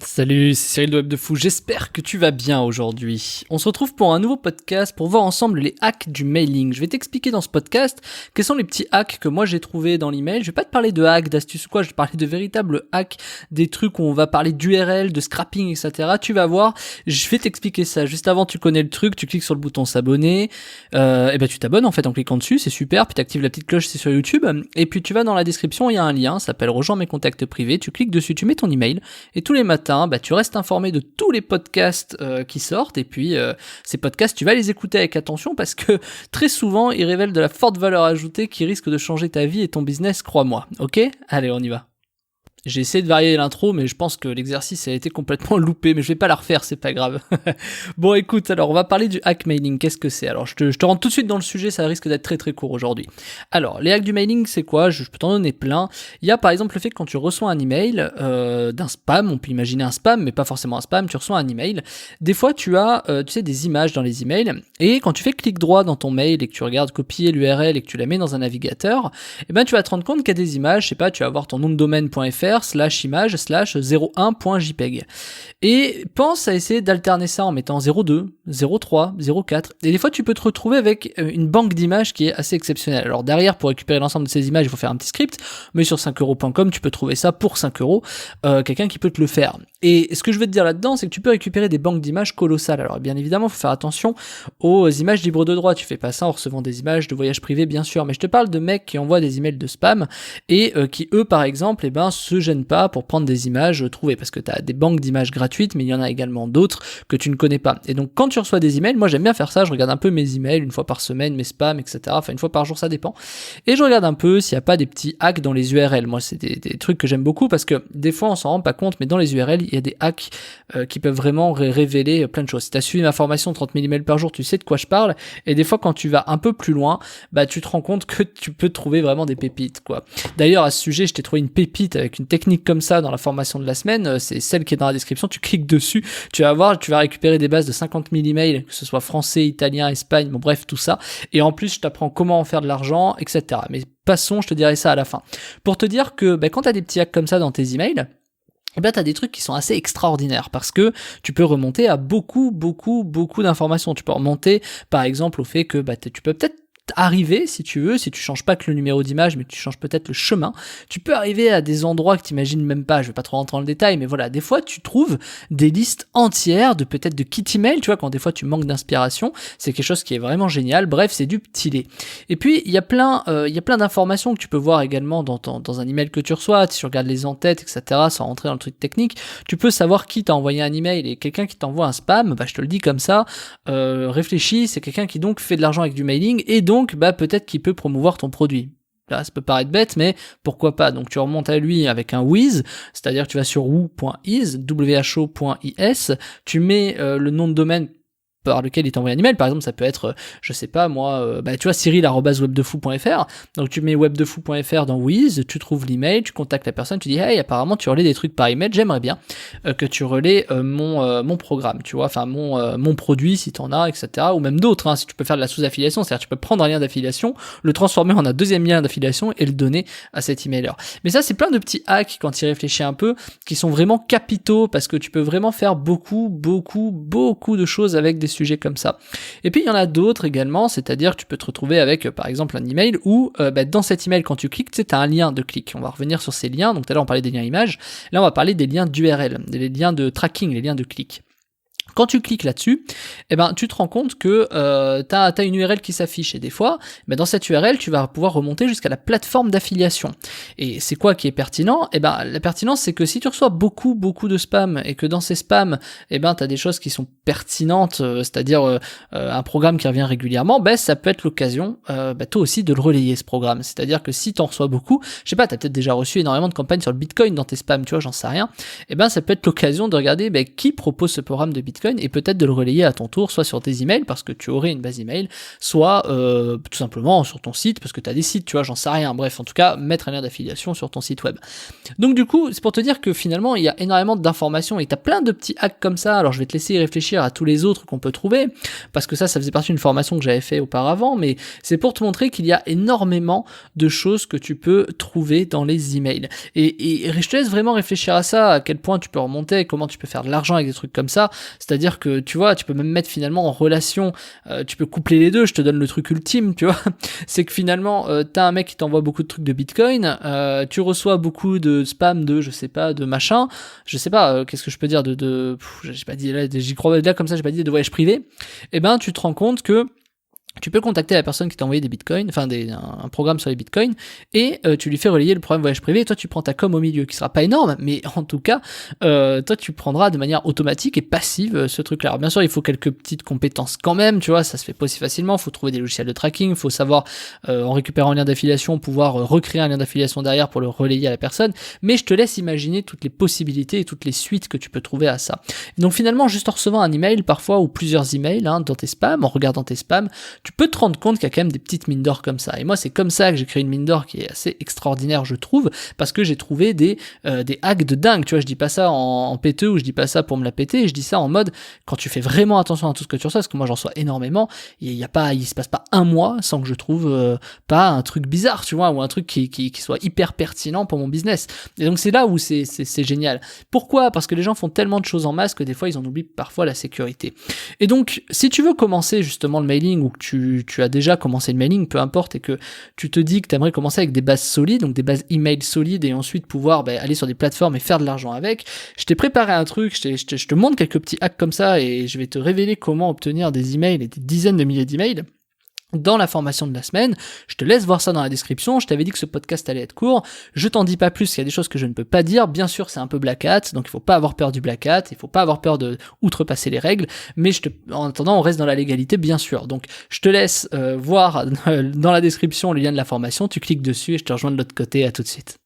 Salut, c'est Cyril de Web de Fou, j'espère que tu vas bien aujourd'hui. On se retrouve pour un nouveau podcast pour voir ensemble les hacks du mailing. Je vais t'expliquer dans ce podcast quels sont les petits hacks que moi j'ai trouvés dans l'email. Je vais pas te parler de hacks, d'astuces ou quoi, je vais te parler de véritables hacks, des trucs où on va parler d'URL, de scrapping, etc. Tu vas voir, je vais t'expliquer ça. Juste avant, tu connais le truc, tu cliques sur le bouton s'abonner, et ben tu t'abonnes en fait en cliquant dessus, c'est super, puis t'actives la petite cloche, c'est sur YouTube, et puis tu vas dans la description, il y a un lien, ça s'appelle Rejoins mes contacts privés, tu cliques dessus, tu mets ton email, et tous les matins, tu restes informé de tous les podcasts qui sortent, et puis ces podcasts, tu vas les écouter avec attention parce que très souvent, ils révèlent de la forte valeur ajoutée qui risque de changer ta vie et ton business, crois-moi. Ok ? Allez, on y va. J'ai essayé de varier l'intro, mais je pense que l'exercice a été complètement loupé, mais je vais pas la refaire, c'est pas grave. Bon, écoute, alors on va parler du hack mailing. Qu'est-ce que c'est ? Alors, je te rentre tout de suite dans le sujet, ça risque d'être très très court aujourd'hui. Alors, les hacks du mailing, c'est quoi ? Je peux t'en donner plein. Il y a par exemple le fait que quand tu reçois un email d'un spam, on peut imaginer un spam, mais pas forcément un spam, tu reçois un email. Des fois, tu as des images dans les emails, et quand tu fais clic droit dans ton mail et que tu regardes copier l'URL et que tu la mets dans un navigateur, tu vas te rendre compte qu'il y a des images, je sais pas, tu vas avoir ton nom de domaine.fr /image/01.jpg. Et pense à essayer d'alterner ça en mettant 02, 03, 04. Et des fois, tu peux te retrouver avec une banque d'images qui est assez exceptionnelle. Alors derrière, pour récupérer l'ensemble de ces images, il faut faire un petit script. Mais sur 5euros.com, tu peux trouver ça pour 5 euros. Quelqu'un qui peut te le faire. Et ce que je veux te dire là-dedans, c'est que tu peux récupérer des banques d'images colossales. Alors bien évidemment, il faut faire attention aux images libres de droit. Tu fais pas ça en recevant des images de voyage privé, bien sûr. Mais je te parle de mecs qui envoient des emails de spam et qui, eux, par exemple, se gênent pas pour prendre des images trouvées. Parce que tu as des banques d'images gratuites, mais il y en a également d'autres que tu ne connais pas. Et donc, quand tu reçois des emails, moi j'aime bien faire ça. Je regarde un peu mes emails une fois par semaine, mes spams, etc. Enfin, une fois par jour, ça dépend. Et je regarde un peu s'il n'y a pas des petits hacks dans les URL. Moi, c'est des trucs que j'aime beaucoup parce que des fois, on s'en rend pas compte, mais dans les URL, il y a des hacks qui peuvent vraiment révéler plein de choses. Si tu as suivi ma formation 30 000 emails par jour, tu sais de quoi je parle. Et des fois, quand tu vas un peu plus loin, tu te rends compte que tu peux trouver vraiment des pépites, quoi. D'ailleurs, à ce sujet, je t'ai trouvé une pépite avec une technique comme ça dans la formation de la semaine. C'est celle qui est dans la description. Tu cliques dessus, tu vas voir, tu vas récupérer des bases de 50 000 emails, que ce soit français, italien, Espagne, bon bref, tout ça. Et en plus, je t'apprends comment en faire de l'argent, etc. Mais passons, je te dirai ça à la fin. Pour te dire que quand tu as des petits hacks comme ça dans tes emails, t'as des trucs qui sont assez extraordinaires parce que tu peux remonter à beaucoup d'informations. Tu peux remonter, par exemple, au fait que tu peux peut-être arriver, si tu veux, si tu changes pas que le numéro d'image, mais tu changes peut-être le chemin, tu peux arriver à des endroits que tu imagines même pas. Je vais pas trop rentrer dans le détail, mais voilà, des fois tu trouves des listes entières de peut-être de kit email, tu vois, quand des fois tu manques d'inspiration, c'est quelque chose qui est vraiment génial. Bref, c'est du petit lait. Et puis il y a plein d'informations que tu peux voir également dans un email que tu reçois. Si tu regardes les en-têtes, etc., sans rentrer dans le truc technique, tu peux savoir qui t'a envoyé un email. Et quelqu'un qui t'envoie un spam, je te le dis comme ça, réfléchis, c'est quelqu'un qui donc fait de l'argent avec du mailing et donc peut-être qu'il peut promouvoir ton produit. Là, ça peut paraître bête, mais pourquoi pas. Donc tu remontes à lui avec un Wiz, c'est-à-dire que tu vas sur who.is, who.is, tu mets le nom de domaine par lequel il t'envoie un email. Par exemple, ça peut être, je sais pas moi, tu vois, cyril@webdefou.fr. Donc tu mets webdefou.fr dans Wiz, tu trouves l'email, tu contactes la personne, tu dis hey, apparemment tu relais des trucs par email, j'aimerais bien que tu relais mon programme, tu vois, enfin mon produit si t'en as, etc. Ou même d'autres, hein, si tu peux faire de la sous-affiliation, c'est-à-dire tu peux prendre un lien d'affiliation, le transformer en un deuxième lien d'affiliation et le donner à cet emailer. Mais ça, c'est plein de petits hacks quand tu y réfléchis un peu, qui sont vraiment capitaux parce que tu peux vraiment faire beaucoup de choses avec des sujets comme ça. Et puis il y en a d'autres également, c'est-à-dire que tu peux te retrouver avec par exemple un email où dans cet email quand tu cliques, tu as un lien de clic. On va revenir sur ces liens, donc tout à l'heure on parlait des liens images, là on va parler des liens d'URL, des liens de tracking, les liens de clic. Quand tu cliques là-dessus, tu te rends compte que t'as une URL qui s'affiche et des fois, dans cette URL, tu vas pouvoir remonter jusqu'à la plateforme d'affiliation. Et c'est quoi qui est pertinent ? La pertinence, c'est que si tu reçois beaucoup de spam et que dans ces spams, t'as des choses qui sont pertinentes, c'est-à-dire un programme qui revient régulièrement, ça peut être l'occasion, toi aussi, de le relayer ce programme. C'est-à-dire que si t'en reçois beaucoup, je sais pas, t'as peut-être déjà reçu énormément de campagnes sur le Bitcoin dans tes spams, tu vois, j'en sais rien. Ça peut être l'occasion de regarder qui propose ce programme de Bitcoin. Bitcoin et peut-être de le relayer à ton tour, soit sur tes emails parce que tu aurais une base email, soit tout simplement sur ton site parce que tu as des sites, tu vois, j'en sais rien. Bref, en tout cas, mettre un lien d'affiliation sur ton site web. Donc du coup, c'est pour te dire que finalement, il y a énormément d'informations et tu as plein de petits hacks comme ça. Alors je vais te laisser y réfléchir à tous les autres qu'on peut trouver parce que ça faisait partie d'une formation que j'avais fait auparavant, mais c'est pour te montrer qu'il y a énormément de choses que tu peux trouver dans les emails. Et je te laisse vraiment réfléchir à ça, à quel point tu peux remonter, comment tu peux faire de l'argent avec des trucs comme ça. C'est-à-dire que, tu vois, tu peux même mettre finalement en relation, tu peux coupler les deux, je te donne le truc ultime, tu vois. C'est que finalement, t'as un mec qui t'envoie beaucoup de trucs de Bitcoin, tu reçois beaucoup de spam de, je sais pas, de machin, je sais pas, qu'est-ce que je peux dire j'ai pas dit, là, j'y crois, là, comme ça, j'ai pas dit de voyage privé. Et ben, tu te rends compte que tu peux contacter la personne qui t'a envoyé des bitcoins, enfin un programme sur les bitcoins, et tu lui fais relayer le programme voyage privé, et toi tu prends ta com au milieu, qui sera pas énorme, mais en tout cas, toi tu prendras de manière automatique et passive ce truc-là. Alors bien sûr, il faut quelques petites compétences quand même, tu vois, ça se fait pas aussi facilement, faut trouver des logiciels de tracking, faut savoir, en récupérant un lien d'affiliation, pouvoir recréer un lien d'affiliation derrière pour le relayer à la personne, mais je te laisse imaginer toutes les possibilités et toutes les suites que tu peux trouver à ça. Et donc finalement, juste en recevant un email parfois, ou plusieurs emails dans tes spams, en regardant tes spams, tu peux te rendre compte qu'il y a quand même des petites mines d'or comme ça. Et moi, c'est comme ça que j'ai créé une mine d'or qui est assez extraordinaire, je trouve, parce que j'ai trouvé des hacks de dingue. Tu vois, je dis pas ça en péteux ou je dis pas ça pour me la péter, je dis ça en mode, quand tu fais vraiment attention à tout ce que tu reçois, parce que moi j'en reçois énormément, il se passe pas un mois sans que je trouve pas un truc bizarre, tu vois, ou un truc qui soit hyper pertinent pour mon business. Et donc c'est là où c'est génial. Pourquoi ? Parce que les gens font tellement de choses en masse que des fois ils en oublient parfois la sécurité. Et donc, si tu veux commencer justement le mailing, ou que tu as déjà commencé le mailing, peu importe, et que tu te dis que tu aimerais commencer avec des bases solides, donc des bases email solides, et ensuite pouvoir aller sur des plateformes et faire de l'argent avec, je t'ai préparé un truc, je te montre quelques petits hacks comme ça, et je vais te révéler comment obtenir des emails et des dizaines de milliers d'emails dans la formation de la semaine. Je te laisse voir ça dans la description. Je t'avais dit que ce podcast allait être court. Je t'en dis pas plus, il y a des choses que je ne peux pas dire. Bien sûr, c'est un peu black hat, donc il faut pas avoir peur du black hat, il faut pas avoir peur de outrepasser les règles, mais en attendant, on reste dans la légalité, bien sûr. Donc, je te laisse voir dans la description le lien de la formation, tu cliques dessus et je te rejoins de l'autre côté. À tout de suite.